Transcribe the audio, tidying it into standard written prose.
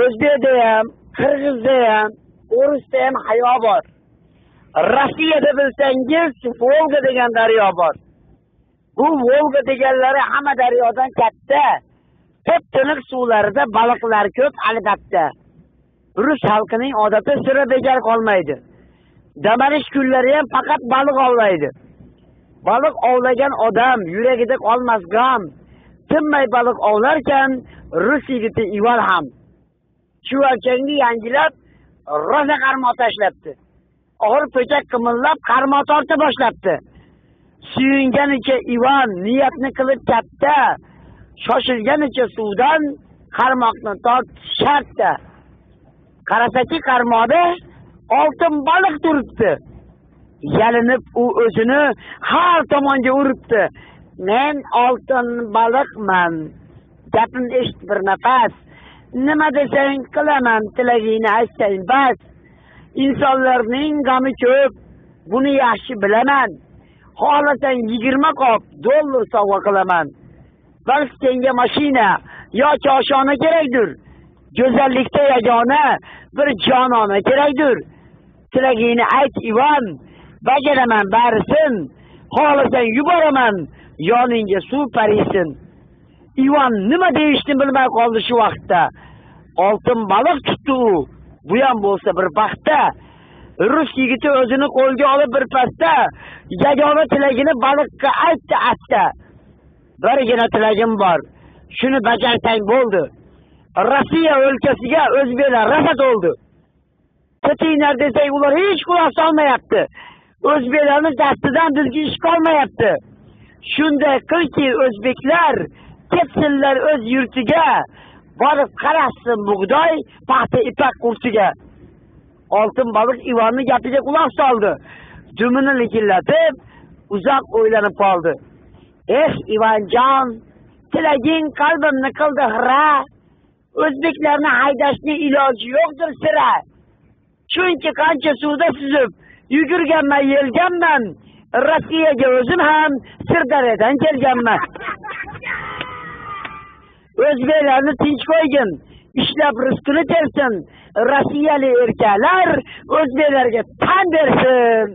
O'zbekda ham, Qirg'izda ham, O'risda ham hayo bor. Rossiyada bilsangiz, Volga degan daryo bor. Bu Volga deganlari hamma daryodan katta. Tep-tiniq suvlarida baliqlar ko'p, albatta. Rus xalqining odati sira bekor qolmaydi. Damalish kunlari ham faqat baliq ovlaydi. Baliq ovlagan odam yuragida qolmas g'am. Tinmay baliq ovlarkan, Rus yigiti Ivan ham chuvalchangni yangilab, rosa qarmoq tashlabdi. Og'ir po'chak qimillab qarmoq torta boshlabdi. Suyunganicha Ivan niyatni qilib katta, shoshilganicha suvdan qarmoqni tortish shartda. Qarasaki qarmoqda oltin baliq turibdi. Yalinib u o'zini har tomonga uribdi. Men oltin baliqman. Gapim eshit bir nafas. Nima desang qilaman, tilagingni aytsang bas. İnsanlarning g'ami ko'p, buni yaxshi bilaman. Xohlasang 20 qop dollar sovg'a qilaman. Balki senga mashina yoki oshona kerakdir. Go'zallikda yagona bir jonona kerakdir. Tilagingni ayt Ivan, bajaraman barisin. Xohlasang yuboraman, yoningga suv parisin. Ivan nima deyishni bilmay qoldi shu vaqtda. Oltin baliq tutdi u. Bu ham bo'lsa bir baxtda. Rus yigiti o'zini qo'lga olib bir pasta yagona tilagini baliqqa aytdi asta. Birgina tilagim bor. Shuni bajarsang bo'ldi. Rossiya o'lkasiga o'zbeklar rasat oldi. Ketinglar desak ular hech quloq solmayapti. O'zbeklarning dastidan bizga ish qolmayapti. Shunday qilki o'zbeklar ketsinlar o'z yurtiga, borib qarashsin bug'doy, paxta ipak qurtiga. Oltin baliq Ivanning gapiga quloq soldi. Dumini likillatib, uzoq o'ylanib qoldi. Ivanjon, tilaging qalbimni qildi xira. O'zbeklarni haydashning iloji yo'qdir sira. Chunki qancha suvda suzib, yugurganman, yelganman. Rossiyaga o'zim ham Sirdaryodan kelganman. O'zbeklarni tinch qo'ygin, ishlab rizqini tersin. Rossiyalik erkaklar o'zbeklarga tan bersin.